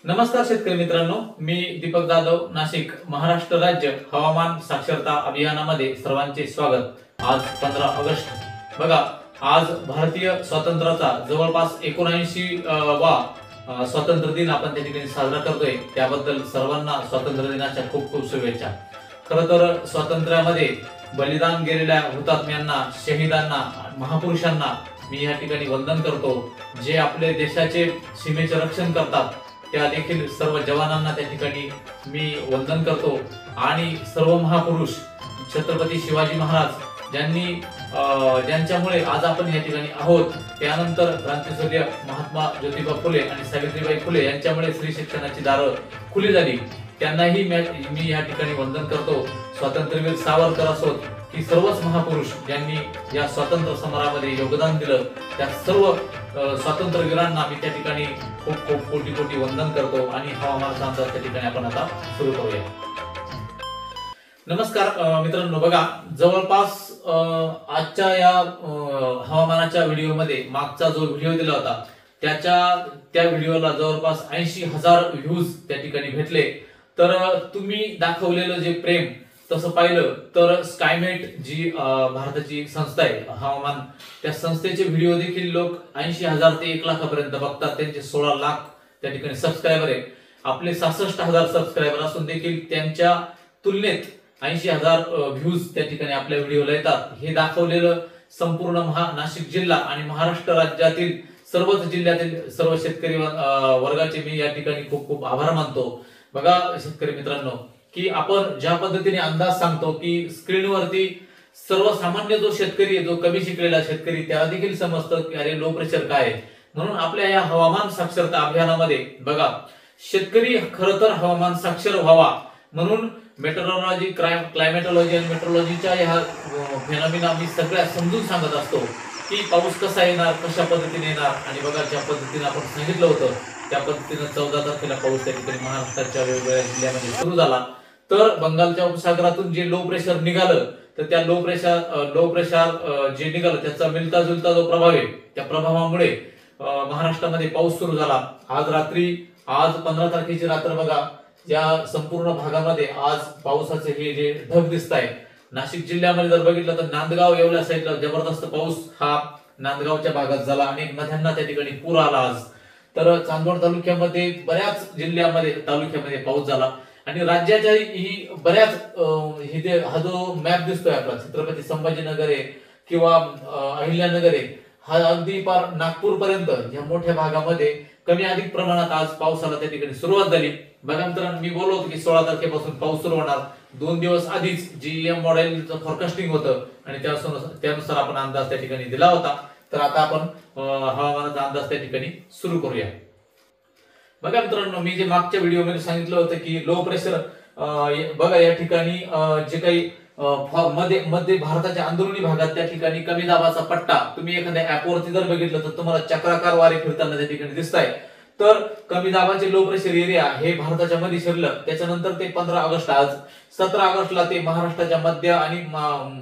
नमस्कार शेतकरी मित्रांनो, मी दीपक जाधव, नाशिक, महाराष्ट्र राज्य हवामान साक्षरता अभियानामध्ये सर्वांचे स्वागत। आज 15 ऑगस्ट बघा, आज भारतीय स्वातंत्र्याचा जवळपास 79वा स्वातंत्र्य दिन आपण त्या ठिकाणी साजरा करतोय। त्याबद्दल सर्वांना स्वातंत्र्य दिनाच्या खूप खूप शुभेच्छा। खरं तर स्वातंत्र्यामध्ये बलिदान गेलेल्या हुतात्म्यांना, शहीदांना, महापुरुषांना मी या ठिकाणी वंदन करतो। जे आपले देशाचे सीमेचे रक्षण करतात त्या देखील सर्व जवानांना त्या ठिकाणी मी वंदन करतो। आणि सर्व महापुरुष छत्रपती शिवाजी महाराज ज्यांच्यामुळे आज आपण या ठिकाणी आहोत, त्यानंतर क्रांतीसूर्य महात्मा ज्योतिबा फुले आणि सावित्रीबाई फुले यांच्यामुळे स्त्री शिक्षणाची दारं खुली झाली, त्यांनाही मी या ठिकाणी वंदन करतो। स्वातंत्र्यवीर सावरकर असोत की सर्वच महापुरुष ज्यांनी या स्वातंत्र्य समरामध्ये योगदान दिलं, त्या सर्व स्वातंत्र्यवीरांना मी त्या ठिकाणी खूप खूप कोटी कोटी वंदन करतो। आणि हवामानाचा अंदाज त्या ठिकाणी आपण आता सुरू करूया। नमस्कार मित्रांनो, बघा जवळपास आजच्या या हवामानाच्या व्हिडिओमध्ये मागचा जो व्हिडिओ दिला होता त्या व्हिडिओला जवळपास 80,000 व्ह्यूज त्या ठिकाणी भेटले। तर तुम्ही दाखवलेलं जे प्रेम तसं पाहिलं तर स्कायमेट जी भारताची संस्था आहे हवामान, त्या संस्थेचे व्हिडिओ देखील लोक 80,000 ते 1 लाखापर्यंत बघतात। त्यांचे 16 लाख त्या ठिकाणी सबस्क्रायबर आहे। आपले 66,000 सबस्क्रायबर असून देखील त्यांच्या तुलनेत 80,000 व्ह्यूज त्या ठिकाणी आपल्या व्हिडिओला येतात। हे दाखवलेलं संपूर्ण नाशिक जिल्हा आणि महाराष्ट्र राज्यातील सर्वच जिल्ह्यातील सर्व शेतकरी वर्गाचे मी या ठिकाणी खूप खूप आभार मानतो। बघा शेतकरी मित्रांनो, की आपण ज्या पद्धतीने अंदाज सांगतो की स्क्रीनवरती सर्वसामान्य जो शेतकरी आहे, जो कमी शिकलेला शेतकरी, त्याला देखील समजतं की अरे लो प्रेशर काय आहे। म्हणून आपल्या या हवामान साक्षरता अभियानामध्ये बघा, शेतकरी खरं तर हवामान साक्षर व्हावा म्हणून मेट्रोलॉजी, क्लायमेटॉलॉजी आणि मेट्रोलॉजीच्या ह्या फेनॉमिना मी सगळ्या समजून सांगत असतो की पाऊस कसा येणार, कशा पद्धतीने येणार। आणि बघा ज्या पद्धतीने आपण सांगितलं होतं त्या पद्धतीने 14 तारखेला पाऊस त्या ठिकाणी महाराष्ट्राच्या वेगवेगळ्या जिल्ह्यामध्ये सुरू झाला। तर बंगालच्या उपसागरातून जे लो प्रेशर निघालं, तर त्या लो प्रेशर जे निघालं त्याचा मिळता जुलता जो प्रभाव आहे, त्या प्रभावामुळे महाराष्ट्रामध्ये पाऊस सुरू झाला। आज 15 तारखेची रात्र बघा, या संपूर्ण भागामध्ये आज पावसाचे हे जे ढग दिसत आहे। नाशिक जिल्ह्यामध्ये जर बघितलं तर नांदगाव येवला साईडला जबरदस्त पाऊस हा नांदगावच्या भागात झाला। अनेक नद्यांना त्या ठिकाणी पूर आला आज। तर चांदवड तालुक्यामध्ये बऱ्याच तालुक्यामध्ये पाऊस झाला। आणि राज्याच्या ही बऱ्याच हा जो मॅप दिसतोय आपला, छत्रपती संभाजीनगर आहे किंवा अहिल्यानगर आहे, हा अगदी पार नागपूर पर्यंत या मोठ्या भागामध्ये कमी अधिक प्रमाणात आज पावसाला त्या ठिकाणी सुरुवात झाली। बघा मित्रांनो, मी बोललो होतो की 16 तारखेपासून पाऊस सुरू होणार। 2 दिवस आधीच जीएम मॉडेलचं फॉरकास्टिंग होतं आणि त्यानुसार आपण अंदाज त्या ठिकाणी दिला होता। तर आता आपण हवामानाचा अंदाज त्या ठिकाणी सुरू करूया। बघा मित्रांनो, मी जे मागच्या व्हिडिओमध्ये सांगितलं होतं की लो प्रेशर बघा या ठिकाणी जे काही मध्य भारताच्या अंदरुनी भागात त्या ठिकाणी कमी दाबाचा पट्टा, तुम्ही एखाद्या ऍपवरती जर बघितलं तर तुम्हाला चक्राकार वारे फिरताना त्या ठिकाणी दिसत आहे। तर कमी दाबाचे लो प्रेशर एरिया हे भारताच्या मध्ये शिरलं। त्याच्यानंतर ते 15 ऑगस्ट, आज 17 ऑगस्टला ते महाराष्ट्राच्या मध्य आणि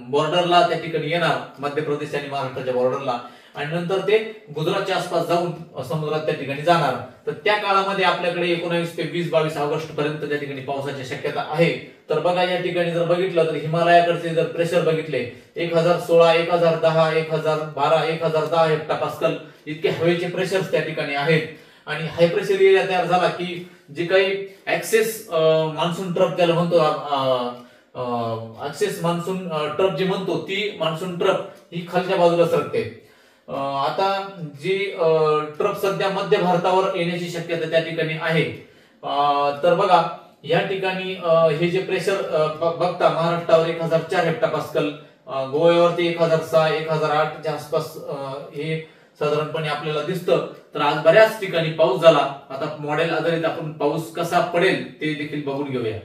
बॉर्डरला त्या ठिकाणी येणार, मध्य प्रदेश आणि महाराष्ट्राच्या बॉर्डरला, आणि नंतर ते गुजरातच्या आसपास जाऊन समुद्रात त्या ठिकाणी जाणार। तर त्या काळामध्ये आपल्याकडे 19 ते 20-22 ऑगस्ट पर्यंत त्या ठिकाणी पावसाची शक्यता आहे। तर बघा या ठिकाणी जर बघितलं तर हिमालयाकडचे जर प्रेशर बघितले, 1016, 1010, 1012, 1010 हेक्टोपास्कल इतके हवेचे प्रेशर त्या ठिकाणी आहेत। आणि हाय प्रेशर एरिया तयार झाला की जे काही ऍक्सेस मान्सून ट्रफ त्याला म्हणतो, ऍक्सेस मान्सून ट्रफ जे म्हणतो, ती मान्सून ट्रफ ही खालच्या बाजूला सरकते। आता जी ट्रफ सध्या मध्य भारतावर येण्याची शक्यता त्या ठिकाणी आहे। तर बघा या ठिकाणी हे जे प्रेशर बघता, महाराष्ट्रावर 1004 हेक्टोपास्कल, गोव्यावरती 1006, 1008 च्या आसपास हे साधारणपणे आपल्याला दिसतं। तर आज बऱ्याच ठिकाणी पाऊस झाला। आता मॉडेल आधारित आपण पाऊस कसा पडेल ते देखील बघून घेऊया।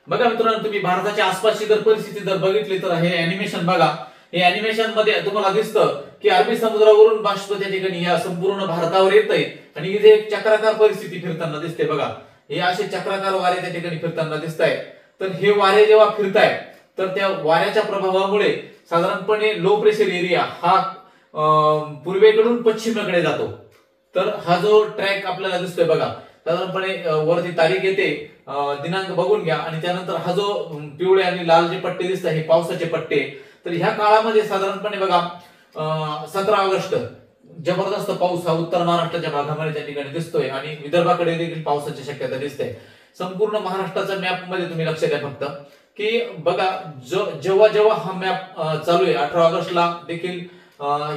बघा मित्रांनो, तुम्ही भारताच्या आसपासची जर परिस्थिती जर बघितली तर हे अॅनिमेशन बघा, हे अॅनिमेशन मध्ये तुम्हाला दिसतं की अरबी समुद्रावरून बाष्प त्या ठिकाणी या संपूर्ण भारतावर येतंय आणि इथे एक चक्राकार परिस्थिती फिरताना दिसते। बघा हे असे चक्राकार वारे त्या ठिकाणी फिरताना दिसत आहेत। तर हे वारे जेव्हा फिरतायत तर त्या वाऱ्याच्या प्रभावामुळे साधारणपणे लो प्रेशर एरिया हा पूर्वेकडून पश्चिमेकडे जातो। तर हा जो ट्रॅक आपल्याला दिसतोय बघा, साधारणपणे वरती तारीख येते, दिनांक बघून घ्या आणि त्यानंतर हा जो पिवळे आणि लाल जे पट्टे दिसतात हे पावसाचे पट्टे. तर ह्या काळामध्ये साधारणपणे बघा 17 ऑगस्ट जबरदस्त पाऊस हा उत्तर महाराष्ट्राच्या भागामध्ये त्या ठिकाणी दिसतोय आणि विदर्भाकडे देखील पावसाची शक्यता दिसते. संपूर्ण महाराष्ट्राच्या मॅप मध्ये तुम्ही लक्ष द्या फक्त की बघा जेव्हा जेव्हा हा मॅप चालू आहे 18 ऑगस्टला देखील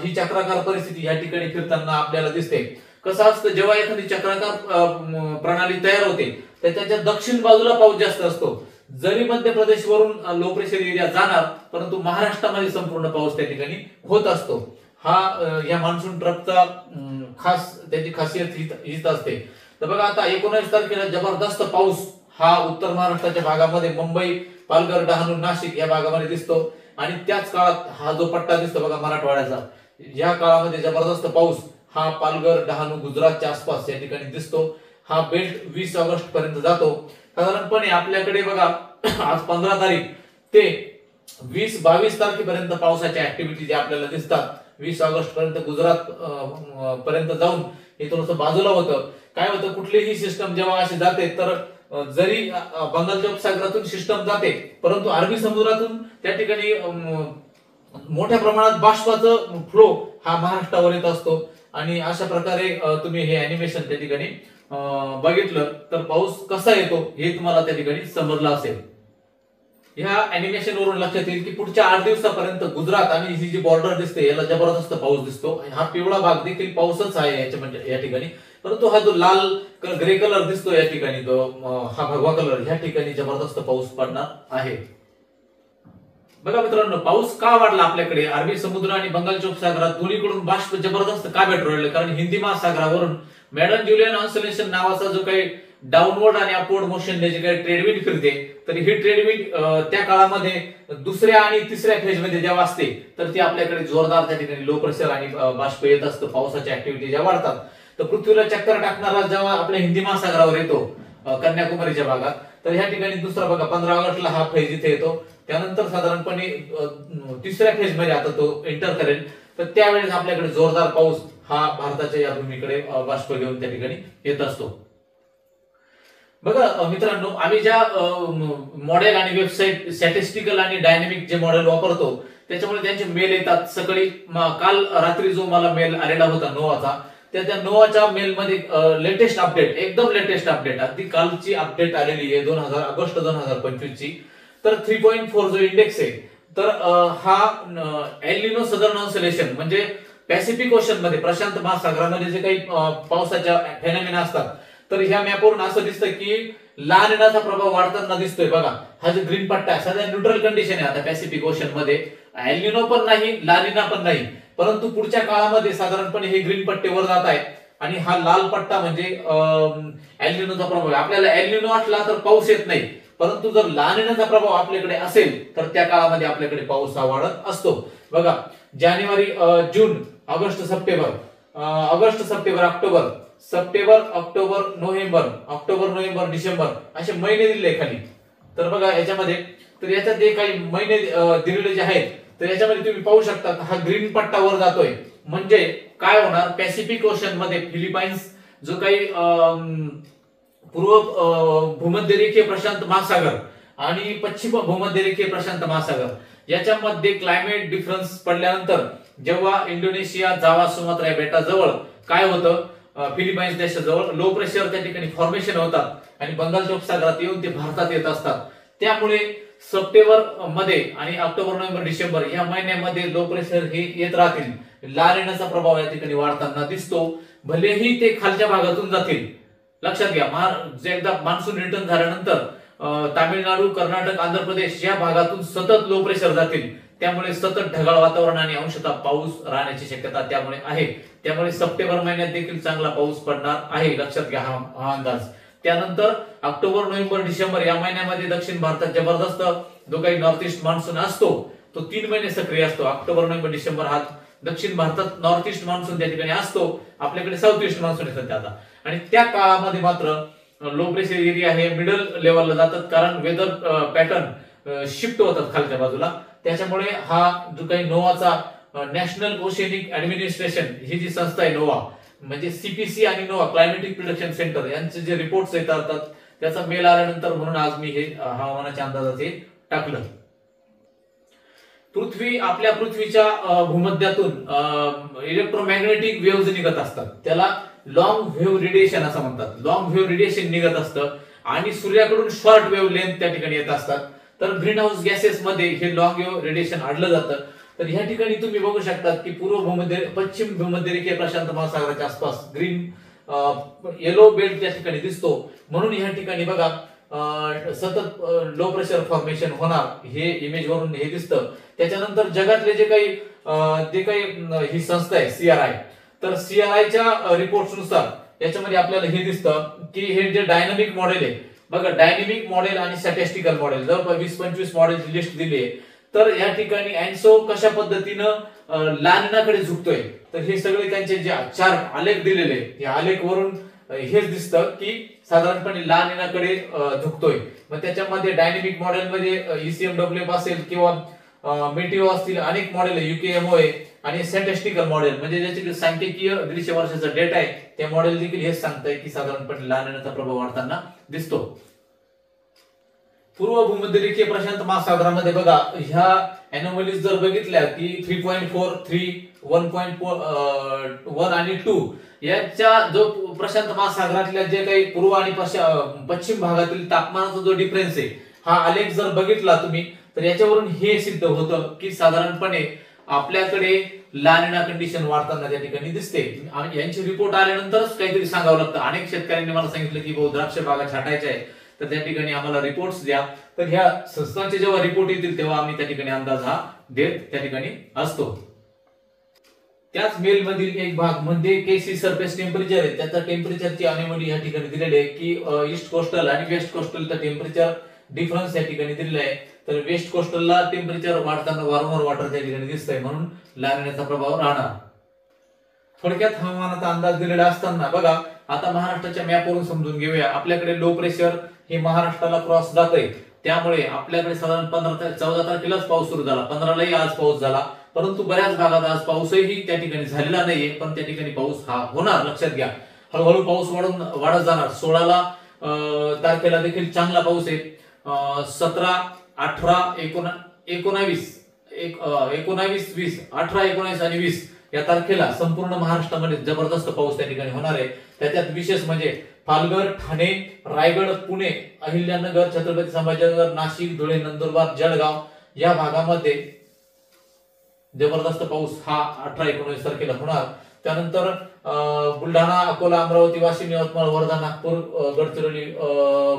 ही चक्राकार परिस्थिती या ठिकाणी फिरताना आपल्याला दिसते. कसं असतं जेव्हा एखादी चक्राकार प्रणाली तयार होते तर त्याच्या दक्षिण बाजूला पाऊस जास्त असतो. जरी मध्य प्रदेश वरून लो प्रेशर एरिया जाणार परंतु महाराष्ट्रामध्ये संपूर्ण पाऊस त्या ठिकाणी होत असतो. हा या मान्सून ट्रपचा खास त्याची खासियत हीच असते. तर बघा आता 19 तारखेला जबरदस्त पाऊस हा उत्तर महाराष्ट्राच्या भागामध्ये मुंबई, पालघर, डहाणू, नाशिक या भागामध्ये दिसतो आणि त्याच काळात हा जो पट्टा दिसतो बघा मराठवाड्याचा, या काळामध्ये जबरदस्त पाऊस हा पालघर, डहाणू, गुजरातच्या आसपास या ठिकाणी दिसतो. हा बेल्ट 20 ऑगस्ट पर्यंत जातो. साधारणपणे आपल्याकडे बघा आज 15 तारीख ते 20-22 तारखेपर्यंत पावसाच्या ऍक्टिव्हिटी जे आपल्याला दिसतात. 20 ऑगस्ट पर्यंत गुजरात पर्यंत जाऊन हे थोडंसं बाजूला होतं. काय होतं कुठलीही सिस्टम जेव्हा अशी जाते तर जरी बंगालच्या उपसागरातून सिस्टम जाते परंतु अरबी समुद्रातून त्या ठिकाणी मोठ्या प्रमाणात बाष्पाचं फ्लो हा महाराष्ट्रावर येत असतो आणि अशा प्रकारे तुम्ही हे अॅनिमेशन त्या ठिकाणी बघितलं तर पाऊस कसा येतो हे तुम्हाला त्या ठिकाणी समजलं असेल. ह्या अॅनिमेशन वरून लक्षात येईल की पुढच्या 8 दिवसापर्यंत गुजरात आणि ही जी बॉर्डर दिसते याला जबरदस्त पाऊस दिसतो. हा पिवळा भाग देखील पाऊसच आहे याच्या म्हणजे या ठिकाणी, परंतु हा जो लाल ग्रे कलर दिसतो या ठिकाणी तो हा भगवा कलर ह्या ठिकाणी जबरदस्त पाऊस पडणार आहे. बघा मित्रांनो पाऊस का वाढला आपल्याकडे अरबी समुद्र आणि बंगालच्या उपसागरात दोन्हीकडून बाष्प जबरदस्त का भेटू कारण हिंदी महासागरावरून मॅडम ज्युलियन ऑन्सलेशन नावाचा जो काही डाऊनवर्ड आणि अपवर्ड मोशनने जे काही ट्रेडविंड फिरते तर ही ट्रेडविंड त्या काळामध्ये दुसऱ्या आणि तिसऱ्या फेज मध्ये जेव्हा असते तर ती आपल्याकडे जोरदार त्या ठिकाणी लो प्रेशर आणि बाष्प येत असतं. पावसाच्या ऍक्टिव्हिटी ज्या वाढतात तर पृथ्वीला चक्कर टाकणारा जेव्हा आपल्या हिंदी महासागरावर येतो कन्याकुमारीच्या भागात तर ह्या ठिकाणी दुसरा बघा 15 ऑगस्टला हा फेज इथे येतो. त्यानंतर साधारणपणे तिसऱ्या फेज मध्ये आता तो एंटर करेल तर त्यावेळेस आपल्याकडे जोरदार पाऊस हा भारताच्या या भूमीकडे बाष्प घेऊन त्या ठिकाणी येत असतो. बघा मित्रांनो आम्ही ज्या मॉडेल आणि वेबसाईट स्टॅटिस्टिकल आणि डायनामिक जे मॉडेल वापरतो त्याच्यामुळे त्यांचे मेल येतात. सकाळी काल रात्री जो मला मेल आलेला होता नोवाचा त्या नोवाच्या मेल मध्ये लेटेस्ट अपडेट एकदम लेटेस्ट अपडेट अगदी कालची अपडेट आलेली आहे 2000 ऑगस्ट 2025 ची. तर 3.4 जो इंडेक्स आहे तर हा एल निनो सदर्न ऑन्सलेशन म्हणजे पॅसिफिक ओशन मध्ये प्रशांत महासागरामध्ये जे काही पावसाच्या फेनॉमेना असतात तर ह्या मॅपवरून असं दिसतं की ला निनाचा प्रभाव वाढताना दिसतोय. बघा हा जो ग्रीन पट्टा आहे सध्या न्यूट्रल कंडिशन आहे आता पॅसिफिक ओशन मध्ये, एल निनो पण नाही ला निना पण नाही, परंतु पुढच्या काळामध्ये साधारणपणे हे ग्रीन पट्टे वर जात आहेत आणि हा लाल पट्टा म्हणजे एल निनोचा प्रभाव. आपल्याला एल निनो असला तर पाऊस येत नाही परंतु जर ला निनाचा प्रभाव आपल्याकडे असेल तर त्या काळामध्ये आपल्याकडे पाऊस हा वाढत असतो. बघा जानेवारी, जून, ऑगस्ट, सप्टेंबर, ऑगस्ट, सप्टेंबर, ऑक्टोबर, सप्टेंबर, ऑक्टोबर, नोव्हेंबर, ऑक्टोबर, नोव्हेंबर, डिसेंबर असे महिने दिले खाली. तर बघा याच्यामध्ये तर याच्यात जे काही महिने दिलेले जे आहेत तर याच्यामध्ये तुम्ही पाहू शकता हा ग्रीन पट्टा वर जातोय म्हणजे काय होणार पॅसिफिक ओशन मध्ये फिलिपाईन्स जो काही पूर्व भूमध्य रेखीय प्रशांत महासागर आणि पश्चिम भूमध्य रेखीय प्रशांत महासागर याच्यामध्ये क्लायमेट डिफरन्स पडल्यानंतर जेव्हा इंडोनेशिया, जावा, सुमात्रा या बेटाजवळ काय होतं फिलिपाईन्स देशाजवळ लो प्रेशर त्या ठिकाणी फॉर्मेशन होतात आणि बंगालच्या उपसागरात येऊन ते भारतात येत असतात. त्यामुळे सप्टेंबर मध्ये आणि ऑक्टोबर, नोव्हेंबर, डिसेंबर या महिन्यामध्ये लो प्रेशर हे येत राहतील. ला निनाचा प्रभाव या ठिकाणी वाढताना दिसतो. भलेही ते खालच्या भागातून जातील. लक्षात घ्या एकदा मान्सून रिटर्न झाल्यानंतर तामिळनाडू, कर्नाटक, आंध्र प्रदेश या भागातून सतत लो प्रेशर जातील. त्यामुळे सतत ढगाळ वातावरण आणि अंशतः पाऊस राहण्याची शक्यता त्यामुळे आहे. त्यामुळे सप्टेंबर महिन्यात देखील चांगला पाऊस पडणार आहे. लक्षात घ्या हा अंदाज. त्यानंतर ऑक्टोबर, नोव्हेंबर, डिसेंबर या महिन्यामध्ये दक्षिण भारतात जबरदस्त जो काही नॉर्थ ईस्ट मान्सून असतो तो 3 महिने सक्रिय असतो. ऑक्टोबर, नोव्हेंबर, डिसेंबर हा दक्षिण भारतात नॉर्थ ईस्ट मान्सून त्या ठिकाणी असतो. आपल्याकडे साऊथ ईस्ट मान्सून आहे सध्या आता आणि त्या काळामध्ये मात्र लो प्रेशर एरिया हे मिडल लेवलला जातात कारण वेदर पॅटर्न शिफ्ट होतात खालच्या बाजूला. त्याच्यामुळे हा जो काही नोवाचा नॅशनल ओशनिक ऍडमिनिस्ट्रेशन ही जी संस्था आहे नोवा म्हणजे सीपीसी आणि नोवा क्लायमेटिक प्रिडिक्शन सेंटर यांचे जे रिपोर्ट्स येतात त्याचा मेल आल्यानंतर म्हणून आज मी हे हवामानाच्या अंदाजाचे टाकलं. आपल्या पृथ्वीच्या भूमध्यातून इलेक्ट्रोमॅग्नेटिक वेव्हज निघत असतात, त्याला लॉंग वेव्ह रेडिएशन असं म्हणतात. लॉंग वेव्ह रेडिएशन निघत असतं आणि सूर्याकडून शॉर्ट वेव्ह लेंथ त्या ठिकाणी येत असतात. तर ग्रीन हाऊस गॅसेस मध्ये हे लॉंग वेव्ह रेडिएशन आणलं जातं. तर ह्या ठिकाणी तुम्ही बघू शकता की पश्चिम भूमध्यरेखीय प्रशांत महासागराच्या आसपास ग्रीन येलो बेल्ट त्या ठिकाणी दिसतो. म्हणून ह्या ठिकाणी बघा सतत लो प्रेशर फॉर्मेशन होणार हे इमेज वरून हे दिसतं. त्याच्यानंतर जगातले जे काही ही संस्था आहे सीआरआय, तर सीआरआयच्या रिपोर्ट्स नुसार याच्यामध्ये आपल्याला हे दिसतं की हे जे डायनामिक मॉडेल आहे बघा, डायनामिक मॉडेल आणि स्टॅटिस्टिकल मॉडेल जवळपास 20-25 मॉडेलची लिस्ट दिली आहे. तर या ठिकाणी अँसो कशा पद्धतीनं लानिनाकडे झुकतोय, तर हे सगळे त्यांचे जे चार्ट आलेख दिलेले या आलेख वरून हेच दिसतं की साधारणपणे लानिनाकडे झुकतोय. मग त्याच्यामध्ये डायनामिक मॉडेलमध्ये ECMWF असेल किंवा मेटिओ असतील, अनेक मॉडेल आहे, UKMO आहे आणि स्टॅटिस्टिकल मॉडेल म्हणजे ज्याचे सांख्यिकीय 150 वर्षाचा डेटा आहे त्या मॉडेल देखील हेच सांगताय की साधारणपणे लानिनाचा प्रभाव वाढताना दिसतो. पूर्व भूमध्यरेखीय प्रशांत महासागरामध्ये बघा ह्या एनोमलीज जर बघितल्या की 3.4, 3, 1.1 आणि 2 याच्या जो प्रशांत महासागरातल्या जे काही पूर्व आणि पश्चिम भागातील तापमानाचा जो डिफरन्स आहे हा आलेख जर बघितला तुम्ही तर याच्यावरून हे सिद्ध होतं की साधारणपणे आपल्याकडे लानिना कंडिशन वाढताना त्या ठिकाणी दिसते. यांची रिपोर्ट आल्यानंतरच काहीतरी सांगावं लागतं. अनेक शेतकऱ्यांनी मला सांगितलं की भाऊ द्राक्ष बागा छाटायच्या आहे तर त्या ठिकाणी आम्हाला रिपोर्ट्स द्या. तर ह्या संस्थांचे जेव्हा रिपोर्ट येतील तेव्हा आम्ही त्या ठिकाणी अंदाज हा देत त्या ठिकाणी असतो. त्याच मेल मधील एक भाग म्हणजे केसी सरफेस टेम्परेचर आहे, त्याचा टेम्परेचरची अनोमली या ठिकाणी दिलेली आहे की ईस्ट कोस्टल आणि वेस्ट कोस्टलचा टेम्परेचर डिफरन्स या ठिकाणी दिलेला आहे. तर वेस्ट कोस्टलला टेम्परेचर वाढताना वारंवार वाटर त्या ठिकाणी दिसतंय, म्हणून लानिनाचा प्रभाव राहणार. थोडक्यात हवामानाचा अंदाज दिलेला असताना बघा आता महाराष्ट्राच्या मॅपवरून समजून घेऊया. आपल्याकडे लो प्रेशर हे महाराष्ट्राला क्रॉस जातंय, त्यामुळे आपल्याकडे साधारण 15 ते 14 तारखेलाच पाऊस सुरू झाला, 15लाही आज पाऊस झाला. परंतु बऱ्याच भागात आज पाऊसही त्या ठिकाणी झालेला नाहीये, पण त्या ठिकाणी पाऊस हा होणार, लक्षात घ्या. हळूहळू पाऊस वाढत जाणार. 16 तारखेला देखील चांगला पाऊस आहे. 17, 18, 19, 20, 18, 19 आणि 20 या तारखेला संपूर्ण महाराष्ट्रामध्ये जबरदस्त पाऊस त्या ठिकाणी होणार आहे. त्याच्यात विशेष म्हणजे पालघर, ठाणे, रायगड, पुणे, अहिल्यानगर, छत्रपती संभाजीनगर, नाशिक, धुळे, नंदुरबार, जळगाव या भागामध्ये जबरदस्त पाऊस हा 18-19 तारखेला होणार. त्यानंतर बुलढाणा, अकोला, अमरावती, वाशिम, यवतमाळ, वर्धा, नागपूर, गडचिरोली,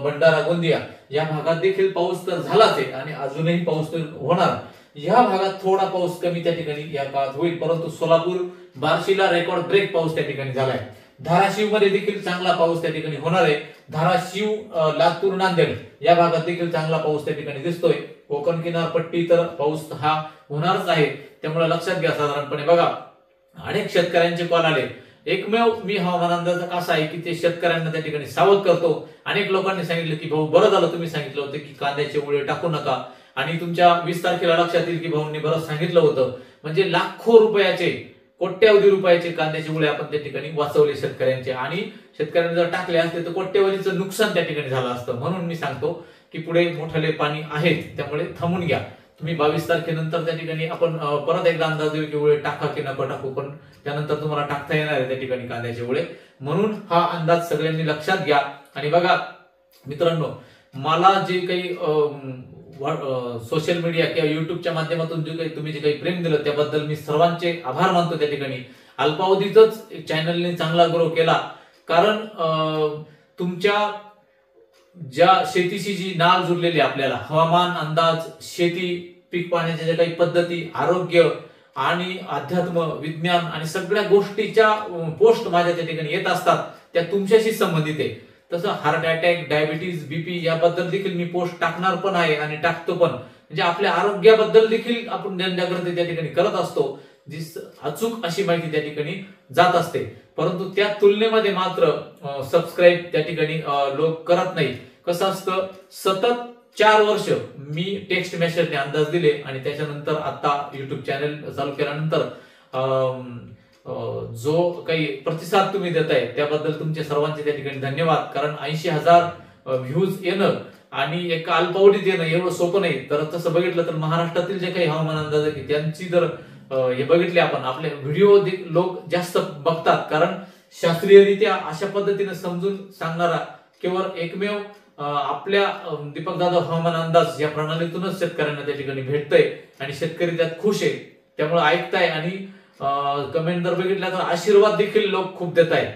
भंडारा, गोंदिया या भागात देखील पाऊस तर झालाच आहे आणि अजूनही पाऊस तर होणार. या भागात थोडा पाऊस कमी त्या ठिकाणी या काळात होईल, परंतु सोलापूर, बार्शीला रेकॉर्ड ब्रेक पाऊस त्या ठिकाणी झालाय. धाराशिव मध्ये देखील चांगला पाऊस त्या ठिकाणी होणार आहे. धाराशिव, लातूर, नांदेड या भागात देखील चांगला पाऊस त्या ठिकाणी दिसतोय. कोकण किनारपट्टी तर पाऊस हा होणारच आहे. त्यामुळे लक्षात घ्या. साधारणपणे बघा अनेक शेतकऱ्यांचे कॉल आले. एकमेव मी हवामान अंदाज असा आहे की ते शेतकऱ्यांना त्या ठिकाणी सावध करतो. अनेक लोकांनी सांगितलं की भाऊ बरं झालं तुम्ही सांगितलं होतं की कांद्याचे मुळे टाकू नका, आणि तुमच्या 20 तारखेला लक्षात येईल की भाऊंनी बरं सांगितलं होतं. म्हणजे लाखो रुपयाचे, कोट्यावधी रुपयाचे कांद्याचे मुळे आपण त्या ठिकाणी वाचवले शेतकऱ्यांचे, आणि शेतकऱ्यांनी जर टाकले असते तर कोट्यवधीचं नुकसान त्या ठिकाणी झालं असतं. म्हणून मी सांगतो की पुढे मोठाले पाणी आहेत, त्यामुळे थांबून घ्या. तुम्ही 22 तारखेनंतर त्या ठिकाणी आपण परत एकदा अंदाज देऊ की वेळ टाका की नको टाकू, पण त्यानंतर तुम्हाला टाकता येणार आहे त्या ठिकाणी कांद्याचे वेळे. म्हणून हा अंदाज सगळ्यांनी लक्षात घ्या. आणि बघा मित्रांनो, मला जे काही सोशल मीडिया किंवा युट्यूबच्या माध्यमातून जे काही तुम्ही जे काही प्रेम दिलं त्याबद्दल मी सर्वांचे आभार मानतो. त्या ठिकाणी अल्पावधीतच चॅनलने चांगला ग्रो केला, कारण तुमच्या ज्या शेतीशी जी नाळ जुळलेली आपल्याला, हवामान अंदाज, शेती, पीक पाण्याच्या ज्या काही पद्धती, आरोग्य आणि अध्यात्म, विज्ञान आणि सगळ्या गोष्टीच्या पोस्ट माझ्या त्या ठिकाणी येत असतात, त्या तुमच्याशी संबंधित आहे. तसं हार्ट अटॅक, डायबिटीज, बीपी याबद्दल देखील मी पोस्ट टाकणार पण आहे आणि टाकतो पण. म्हणजे आपल्या आरोग्याबद्दल देखील आपण जनजागृती त्या ठिकाणी करत असतो, जी अचूक अशी माहिती त्या ठिकाणी जात असते. परंतु त्या तुलनेमध्ये मात्र सबस्क्राईब त्या ठिकाणी लोक करत नाही. कसं असतं, सतत 4 वर्ष मी टेक्स्ट मेसेजने अंदाज दिले आणि त्याच्यानंतर आता युट्यूब चॅनल चालू केल्यानंतर जो काही प्रतिसाद तुम्ही देताय त्याबद्दल तुमचे सर्वांचे त्या ठिकाणी धन्यवाद. कारण 80,000 व्ह्यूज येणं आणि एक अल्पावधीत येणं एवढं सोपं नाही. तर तसं बघितलं तर महाराष्ट्रातील जे काही हवामान अंदाज आहे की त्यांची जर हे बघितले आपण, आपले व्हिडिओ लोक जास्त बघतात. कारण शास्त्रीयरित्या अशा पद्धतीने समजून सांगणारा केवळ एकमेव आपल्या दीपक जाधव हवामान अंदाज या प्रणालीतूनच शेतकऱ्यांना त्या ठिकाणी भेटतंय आणि शेतकरी त्यात खुश आहे. त्यामुळे ऐकताय आणि कमेंट जर बघितल्या तर आशीर्वाद देखील लोक खूप देत आहेत.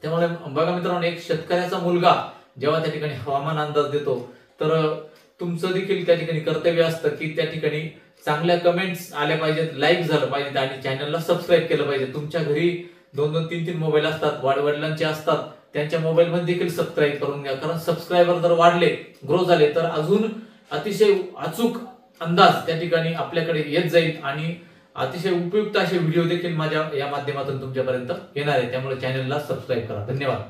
त्यामुळे बघा मित्रांनो, एक शेतकऱ्याचा मुलगा जेव्हा त्या ठिकाणी हवामान अंदाज देतो तर तुमचं देखील त्या ठिकाणी कर्तव्य असतं की त्या ठिकाणी चांगल्या कमेंट्स आल्या पाहिजेत, लाईक झालं पाहिजे आणि चॅनलला सबस्क्राईब केलं पाहिजे. तुमच्या घरी 2-2, 3-3 मोबाईल असतात, वडिलांचे असतात, त्यांच्या मोबाईल मध्ये देखील सबस्क्राईब करून घ्या. कारण सबस्क्रायबर जर वाढले, ग्रो झाले तर अजून अतिशय अचूक अंदाज त्या ठिकाणी आपल्याकडे येत जाईल आणि अतिशय उपयुक्त असे व्हिडिओ देखील माझ्या या माध्यमातून तुमच्यापर्यंत येणार आहे. त्यामुळे चॅनलला सबस्क्राईब करा. धन्यवाद.